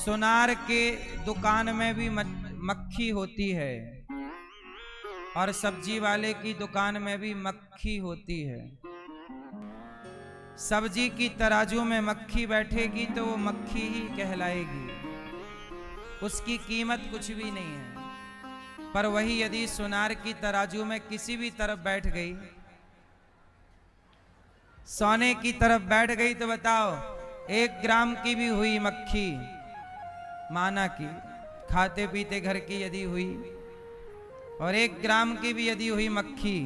सुनार के दुकान में भी मक्खी होती है और सब्जी वाले की दुकान में भी मक्खी होती है। सब्जी की तराजू में मक्खी बैठेगी तो वो मक्खी ही कहलाएगी, उसकी कीमत कुछ भी नहीं है। पर वही यदि सुनार की तराजू में किसी भी तरफ बैठ गई, सोने की तरफ बैठ गई, तो बताओ 1 ग्राम की भी हुई मक्खी, माना की खाते पीते घर की यदि हुई, और 1 ग्राम की भी यदि हुई मक्खी,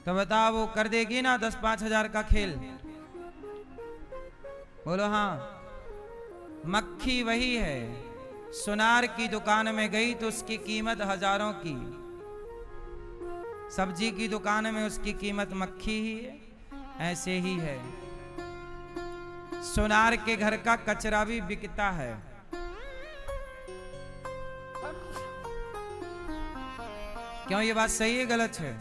तो बताओ वो कर देगी ना 10-5 हजार का खेल? बोलो हाँ। मक्खी वही है, सुनार की दुकान में गई तो उसकी कीमत हजारों की, सब्जी की दुकान में उसकी कीमत मक्खी ही है। ऐसे ही है, सुनार के घर का कचरा भी बिकता है। क्यों ये बात सही है गलत है?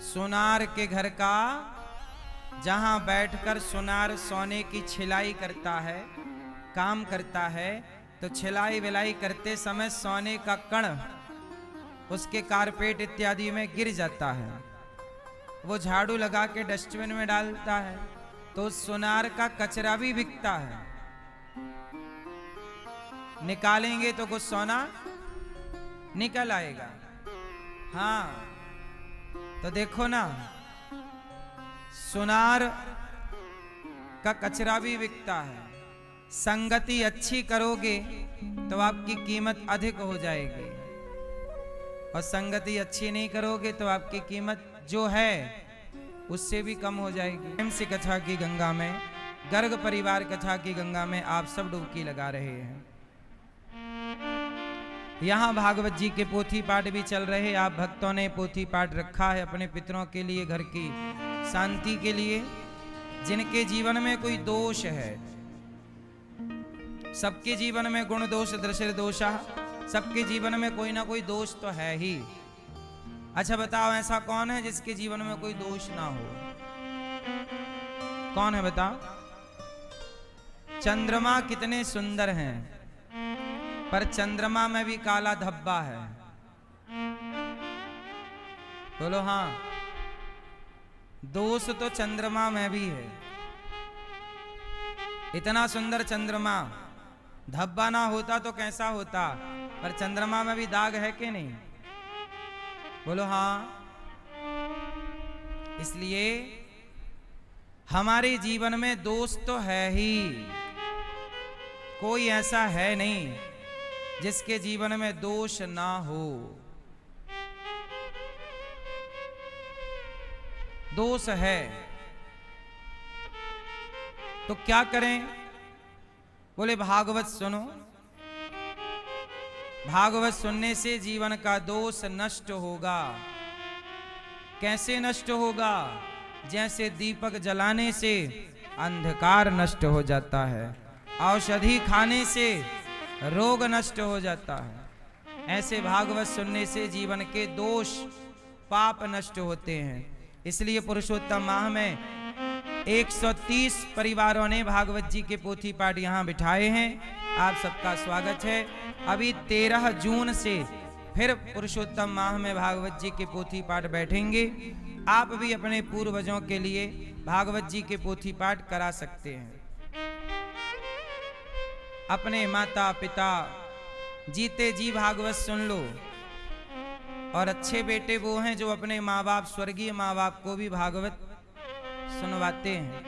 सुनार के घर का, जहां बैठकर सुनार सोने की छिलाई करता है, काम करता है, तो छिलाई विलाई करते समय सोने का कण उसके कारपेट इत्यादि में गिर जाता है, वो झाड़ू लगा के डस्टबिन में डालता है, तो सुनार का कचरा भी बिकता है। निकालेंगे तो कुछ सोना निकल आएगा। हाँ, तो देखो ना, सुनार का कचरा भी बिकता है। संगति अच्छी करोगे तो आपकी कीमत अधिक हो जाएगी, और संगति अच्छी नहीं करोगे तो आपकी कीमत जो है उससे भी कम हो जाएगी। प्रेम से कथा की गंगा में, गर्ग परिवार कथा की गंगा में आप सब डुबकी लगा रहे हैं। यहाँ भागवत जी के पोथी पाठ भी चल रहे। आप भक्तों ने पोथी पाठ रखा है अपने पितरों के लिए, घर की शांति के लिए, जिनके जीवन में कोई दोष है। सबके जीवन में गुण दोष दृश्य दोषा, सबके जीवन में कोई ना कोई दोष तो है ही। अच्छा बताओ, ऐसा कौन है जिसके जीवन में कोई दोष ना हो? कौन है बताओ? चंद्रमा कितने सुंदर हैं, पर चंद्रमा में भी काला धब्बा है। बोलो हाँ। दोष तो चंद्रमा में भी है। इतना सुंदर चंद्रमा, धब्बा ना होता तो कैसा होता? पर चंद्रमा में भी दाग है कि नहीं? बोलो हाँ। इसलिए हमारे जीवन में दोष तो है ही, कोई ऐसा है नहीं जिसके जीवन में दोष ना हो। दोष है तो क्या करें? बोले भागवत सुनो। भागवत सुनने से जीवन का दोष नष्ट होगा। कैसे नष्ट होगा? जैसे दीपक जलाने से अंधकार नष्ट हो जाता है, औषधि खाने से रोग नष्ट हो जाता है, ऐसे भागवत सुनने से जीवन के दोष पाप नष्ट होते हैं। इसलिए पुरुषोत्तम माह में 130 परिवारों ने भागवत जी के पोथी पाठ यहाँ बिठाए हैं। आप सबका स्वागत है। अभी 13 जून से फिर पुरुषोत्तम माह में भागवत जी के पोथी पाठ बैठेंगे। आप भी अपने पूर्वजों के लिए भागवत जी के पोथी पाठ करा सकते हैं। अपने माता पिता जीते जी भागवत सुन लो। और अच्छे बेटे वो हैं जो अपने माँ बाप, स्वर्गीय माँ बाप को भी भागवत सुनवाते हैं।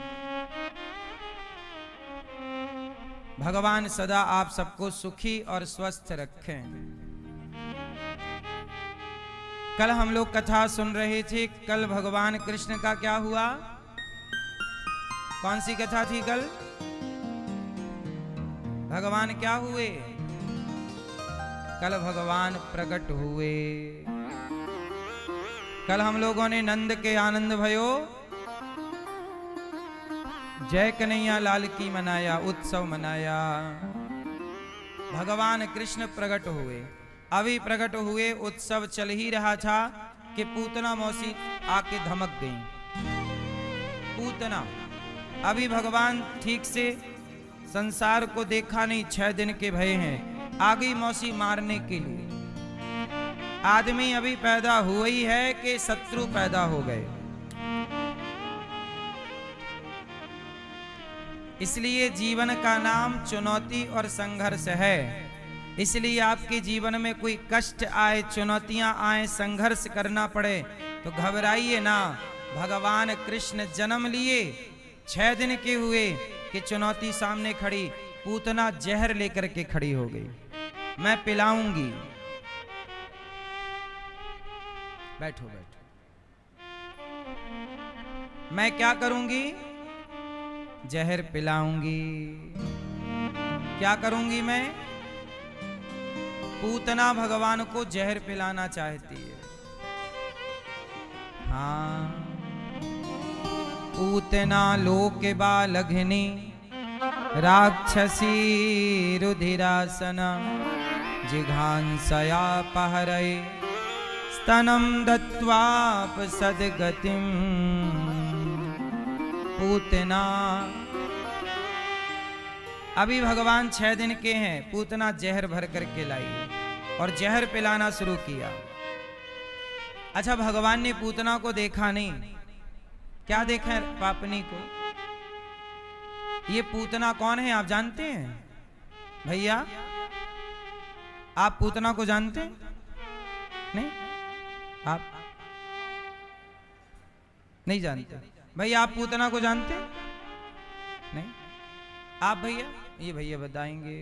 भगवान सदा आप सबको सुखी और स्वस्थ रखें। कल हम लोग कथा सुन रहे थे। कल भगवान कृष्ण का क्या हुआ? कौन सी कथा थी कल? भगवान क्या हुए? कल भगवान प्रकट हुए। कल हम लोगों ने नंद के आनंद भयो जय कन्हैया लाल की मनाया, उत्सव मनाया। भगवान कृष्ण प्रकट हुए। अभी प्रकट हुए, उत्सव चल ही रहा था कि पूतना मौसी आके धमक गई। पूतना, अभी भगवान ठीक से संसार को देखा नहीं, 6 दिन के भय हैं, आ गई मौसी मारने के लिए। आदमी अभी पैदा हुआ ही है कि शत्रु पैदा हो गए। इसलिए जीवन का नाम चुनौती और संघर्ष है। इसलिए आपके जीवन में कोई कष्ट आए, चुनौतियां आए, संघर्ष करना पड़े तो घबराइए ना। भगवान कृष्ण जन्म लिए, 6 दिन के हुए कि चुनौती सामने खड़ी, पूतना जहर लेकर के खड़ी हो गई। मैं पिलाऊंगी, बैठो बैठो, मैं क्या करूंगी? जहर पिलाऊंगी। क्या करूंगी मैं? पूतना भगवान को जहर पिलाना चाहती है। हाँ, पूतना लोक बालघ्नि राक्षसी रुधिरासना जिघांसया पहरये स्तनं दत्वाप सद्गतिम। पूतना अभी भगवान 6 दिन के हैं, पूतना जहर भर करके लाई और जहर पिलाना शुरू किया। अच्छा, भगवान ने पूतना को देखा नहीं, क्या देखा पापनी को? ये पूतना कौन है आप जानते हैं भैया? आप पूतना को जानते हैं? नहीं, आप नहीं जानते भैया? आप पूतना को जानते हैं? नहीं, आप भैया? ये भैया बताएंगे।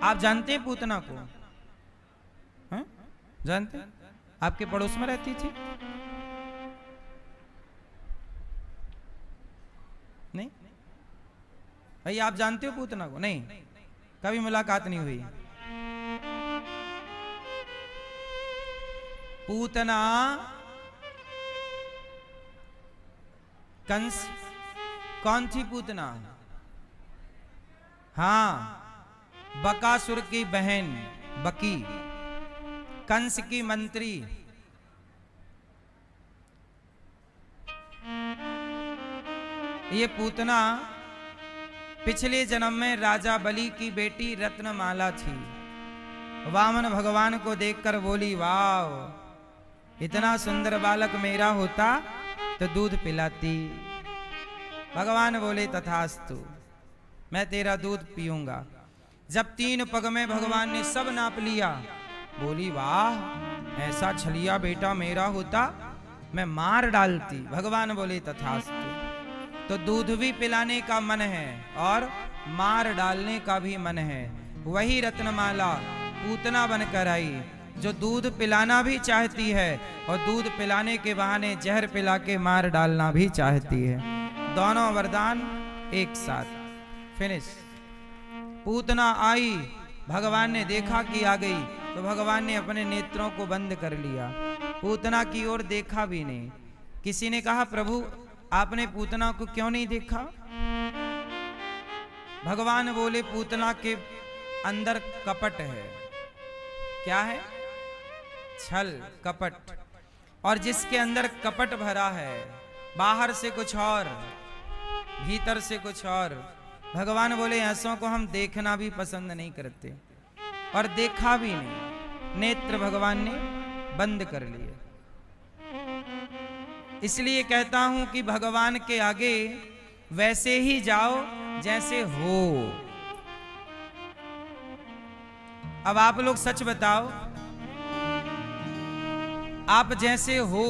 आप जानते हैं पूतना को? हैं? जानते हैं? आपके पड़ोस में रहती थी? नहीं भैया, आप जानते हो पूतना को? नहीं, कभी मुलाकात नहीं हुई। पूतना कंस, कौन थी पूतना? हाँ, बकासुर की बहन बकी, कंस की मंत्री। ये पूतना पिछले जन्म में राजा बलि की बेटी रत्नमाला थी। वामन भगवान को देखकर बोली, वाह, इतना सुंदर बालक मेरा होता तो दूध पिलाती। भगवान बोले, तथास्तु, मैं तेरा दूध पीऊंगा। जब 3 पग में भगवान ने सब नाप लिया, बोली, वाह, ऐसा छलिया बेटा मेरा होता मैं मार डालती। भगवान बोले, तथास्तु। तो दूध भी पिलाने का मन है और मार डालने का भी मन है। वही रत्नमाला पूतना बनकर आई, जो दूध पिलाना भी चाहती है और दूध पिलाने के बहाने जहर पिला के मार डालना भी चाहती है। दोनों वरदान एक साथ। फिनिश। पूतना आई, भगवान ने देखा कि आ गई तो भगवान ने अपने नेत्रों को बंद कर लिया, पूतना की ओर देखा भी नहीं। किसी ने कहा, प्रभु आपने पूतना को क्यों नहीं देखा? भगवान बोले, पूतना के अंदर कपट है। क्या है? छल, कपट। और जिसके अंदर कपट भरा है, बाहर से कुछ और, भीतर से कुछ और। भगवान बोले, ऐसों को हम देखना भी पसंद नहीं करते और देखा भी नहीं। नेत्र भगवान ने बंद कर लिए। इसलिए कहता हूं कि भगवान के आगे वैसे ही जाओ जैसे हो। अब आप लोग सच बताओ, आप जैसे हो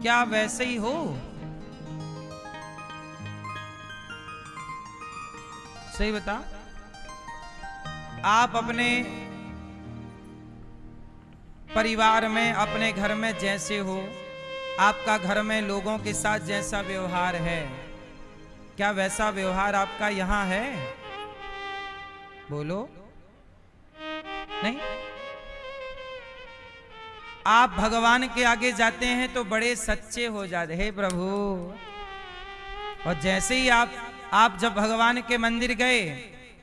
क्या वैसे ही हो? सही बता। आप अपने परिवार में, अपने घर में जैसे हो, आपका घर में लोगों के साथ जैसा व्यवहार है, क्या वैसा व्यवहार आपका यहां है? बोलो। नहीं। आप भगवान के आगे जाते हैं तो बड़े सच्चे हो जाते हैं, प्रभु। और जैसे ही आप जब भगवान के मंदिर गए,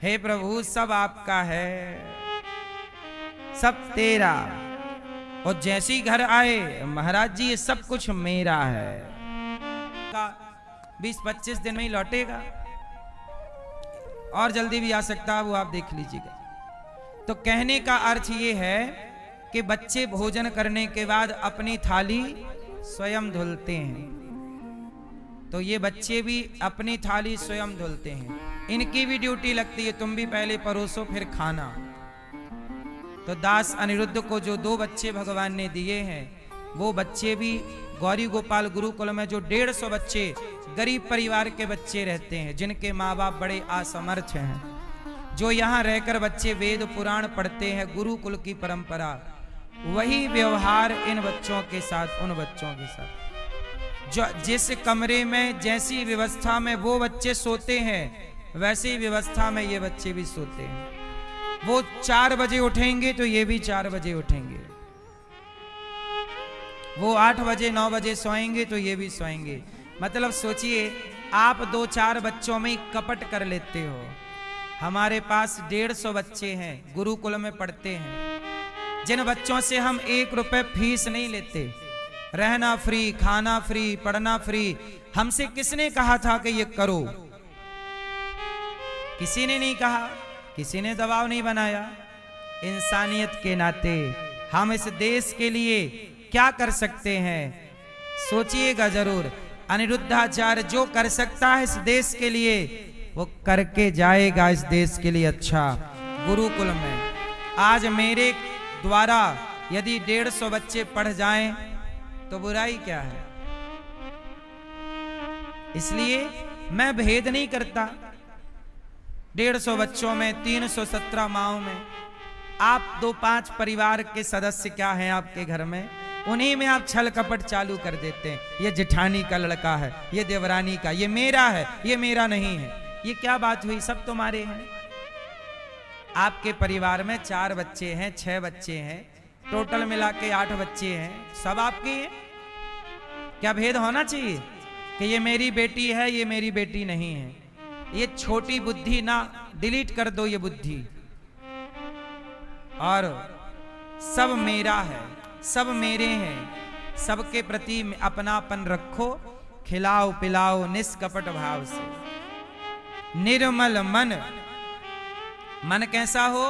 हे प्रभु सब आपका है, सब तेरा। और जैसे ही घर आए, महाराज जी ये सब कुछ मेरा है। 20-25 दिन में ही लौटेगा, और जल्दी भी आ सकता है, वो आप देख लीजिएगा। तो कहने का अर्थ ये है कि बच्चे भोजन करने के बाद अपनी थाली स्वयं धुलते हैं। तो ये बच्चे भी अपनी थाली स्वयं धुलते हैं, इनकी भी ड्यूटी लगती है, तुम भी पहले परोसो फिर खाना। तो दास अनिरुद्ध को जो 2 बच्चे भगवान ने दिए हैं, वो बच्चे भी गौरी गोपाल गुरुकुल में जो 150 बच्चे गरीब परिवार के बच्चे रहते हैं, जिनके माँ बाप बड़े असमर्थ हैं, जो यहाँ रहकर बच्चे वेद पुराण पढ़ते हैं, गुरुकुल की परंपरा, वही व्यवहार इन बच्चों के साथ, उन बच्चों के साथ। जो जिस कमरे में जैसी व्यवस्था में वो बच्चे सोते हैं, वैसी व्यवस्था में ये बच्चे भी सोते हैं। वो 4 बजे उठेंगे तो ये भी 4 बजे उठेंगे, वो 8 बजे 9 बजे सोएंगे तो ये भी सोएंगे। मतलब सोचिए, आप 2-4 बच्चों में कपट कर लेते हो। हमारे पास 150 बच्चे हैं, गुरुकुल में पढ़ते हैं, जिन बच्चों से हम 1 रुपए फीस नहीं लेते, रहना फ्री, खाना फ्री, पढ़ना फ्री। हमसे किसने कहा था कि ये करो? किसी ने नहीं कहा, किसी ने दबाव नहीं बनाया। इंसानियत के नाते हम इस देश के लिए क्या कर सकते हैं, सोचिएगा जरूर। अनिरुद्धाचार्य जो कर सकता है इस देश के लिए, वो करके जाएगा इस देश के लिए। अच्छा, गुरुकुल में आज मेरे द्वारा यदि 150 बच्चे पढ़ जाएं तो बुराई क्या है? इसलिए मैं भेद नहीं करता। 150 बच्चों में, 317 माओं में, आप 2-5 परिवार के सदस्य क्या हैं आपके घर में, उन्हीं में आप छल कपट चालू कर देते हैं। ये जेठानी का लड़का है, ये देवरानी का, ये मेरा है, ये मेरा नहीं है। ये क्या बात हुई? सब तुम्हारे हैं। आपके परिवार में 4 बच्चे हैं, 6 बच्चे हैं, टोटल मिला के 8 बच्चे हैं, सब आपके हैं। क्या भेद होना चाहिए कि ये मेरी बेटी है, ये मेरी बेटी नहीं है? ये छोटी बुद्धि ना डिलीट कर दो, ये बुद्धि। और सब मेरा है, सब मेरे हैं, सबके प्रति अपनापन रखो, खिलाओ पिलाओ निष्कपट भाव से। निर्मल मन, मन कैसा हो?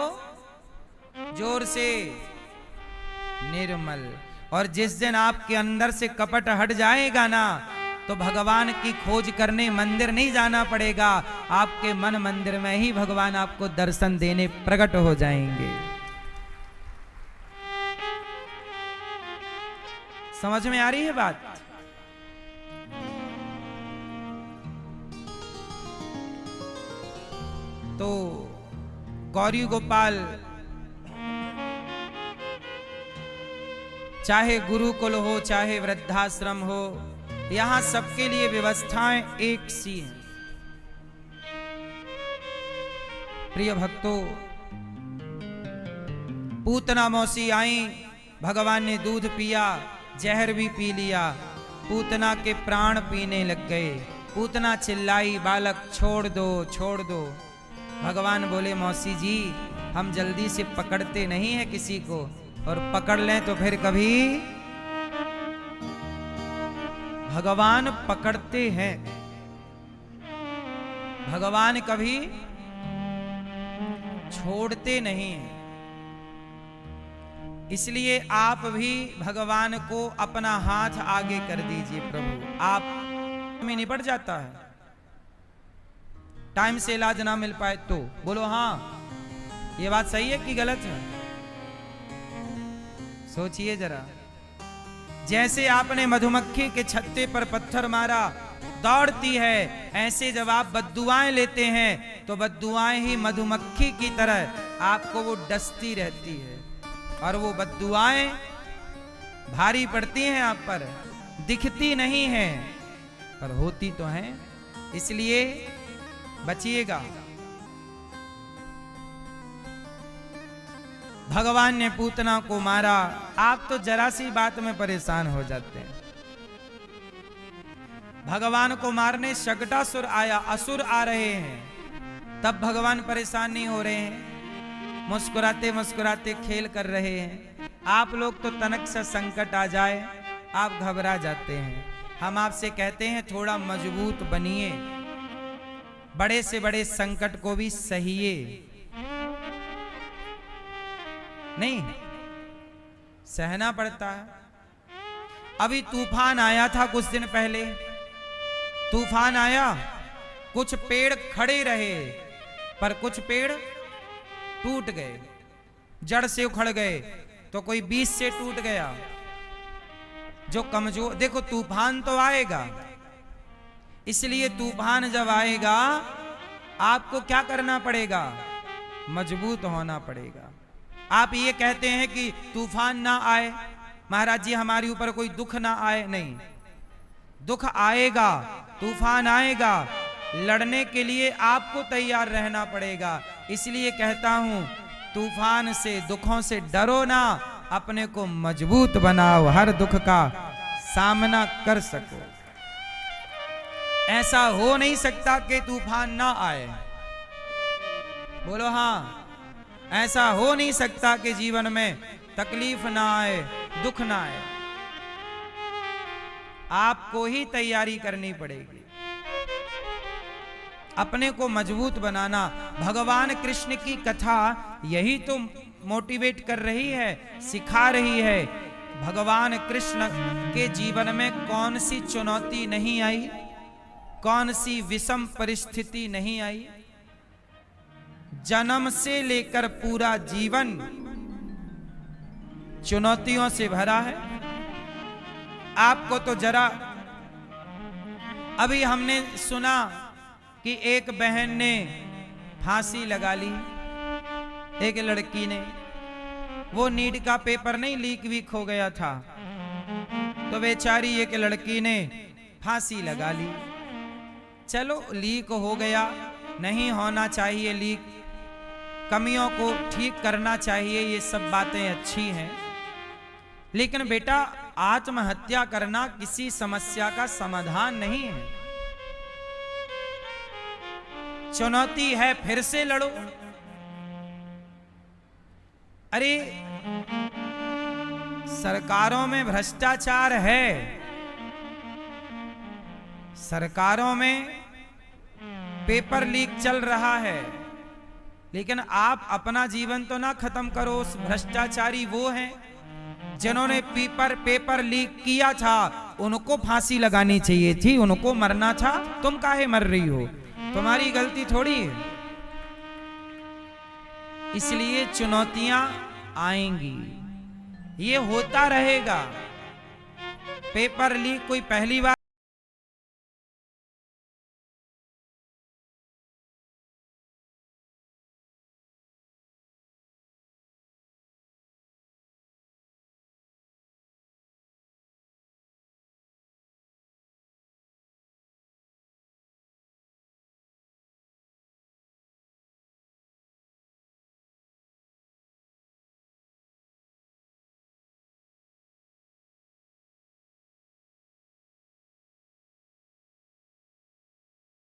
जोर से, निर्मल। और जिस दिन आपके अंदर से कपट हट जाएगा ना, तो भगवान की खोज करने मंदिर नहीं जाना पड़ेगा, आपके मन मंदिर में ही भगवान आपको दर्शन देने प्रकट हो जाएंगे। समझ में आ रही है बात? तो गौरी गोपाल चाहे गुरुकुल हो, चाहे वृद्धाश्रम हो, यहां सबके लिए व्यवस्थाएं एक सी हैं। प्रिय भक्तों, पूतना मौसी आई, भगवान ने दूध पिया, जहर भी पी लिया, पूतना के प्राण पीने लग गए। पूतना चिल्लाई, बालक छोड़ दो, छोड़ दो। भगवान बोले, मौसी जी, हम जल्दी से पकड़ते नहीं है किसी को, और पकड़ लें तो फिर कभी भगवान पकड़ते हैं, भगवान कभी छोड़ते नहीं हैं। इसलिए आप भी भगवान को अपना हाथ आगे कर दीजिए। प्रभु आप में निपट जाता है, टाइम से इलाज ना मिल पाए तो बोलो हाँ, ये बात सही है कि गलत है? सोचिए जरा। जैसे आपने मधुमक्खी के छत्ते पर पत्थर मारा, दौड़ती है, ऐसे जब आप बद्दुआएं लेते हैं तो बद्दुआएं ही मधुमक्खी की तरह आपको वो डसती रहती है, और वो बद्दुआएं भारी पड़ती हैं आप पर, दिखती नहीं हैं पर होती तो हैं। इसलिए बचिएगा। भगवान ने पूतना को मारा, आप तो जरा सी बात में परेशान हो जाते हैं। भगवान को मारने शकटासुर आया, असुर आ रहे हैं, तब भगवान परेशान नहीं हो रहे हैं, मुस्कुराते मुस्कुराते खेल कर रहे हैं। आप लोग तो तनक सा संकट आ जाए आप घबरा जाते हैं। हम आपसे कहते हैं थोड़ा मजबूत बनिए, बड़े से बड़े संकट को भी सहिए। नहीं, सहना पड़ता है। अभी तूफान आया था कुछ दिन पहले, तूफान आया, कुछ पेड़ खड़े रहे पर कुछ पेड़ टूट गए, जड़ से उखड़ गए, तो कोई बीज से टूट गया। जो कमजोर, देखो तूफान तो आएगा, इसलिए तूफान जब आएगा आपको क्या करना पड़ेगा? मजबूत होना पड़ेगा। आप ये कहते हैं कि तूफान ना आए, महाराज जी हमारे ऊपर कोई दुख ना आए, नहीं, दुख आएगा, तूफान आएगा, लड़ने के लिए आपको तैयार रहना पड़ेगा। इसलिए कहता हूं तूफान से, दुखों से डरो ना, अपने को मजबूत बनाओ, हर दुख का सामना कर सको। ऐसा हो नहीं सकता कि तूफान ना आए, बोलो हाँ। ऐसा हो नहीं सकता कि जीवन में तकलीफ ना आए, दुख ना आए। आपको ही तैयारी करनी पड़ेगी, अपने को मजबूत बनाना। भगवान कृष्ण की कथा यही तो मोटिवेट कर रही है, सिखा रही है। भगवान कृष्ण के जीवन में कौन सी चुनौती नहीं आई, कौन सी विषम परिस्थिति नहीं आई। जन्म से लेकर पूरा जीवन चुनौतियों से भरा है। आपको तो जरा, अभी हमने सुना कि एक बहन ने फांसी लगा ली, एक लड़की ने, वो नीट का पेपर नहीं लीक वीक हो गया था, तो बेचारी एक लड़की ने फांसी लगा ली। चलो लीक हो गया, नहीं होना चाहिए लीक, कमियों को ठीक करना चाहिए, ये सब बातें अच्छी हैं, लेकिन बेटा आत्महत्या करना किसी समस्या का समाधान नहीं है। चुनौती है, फिर से लड़ो। अरे सरकारों में भ्रष्टाचार है, सरकारों में पेपर लीक चल रहा है, लेकिन आप अपना जीवन तो ना खत्म करो। उस भ्रष्टाचारी वो हैं जिन्होंने पेपर लीक किया था, उनको फांसी लगानी चाहिए थी, उनको मरना था। तुम काहे मर रही हो? तुम्हारी गलती थोड़ी है। इसलिए चुनौतियां आएंगी, ये होता रहेगा। पेपर लीक कोई पहली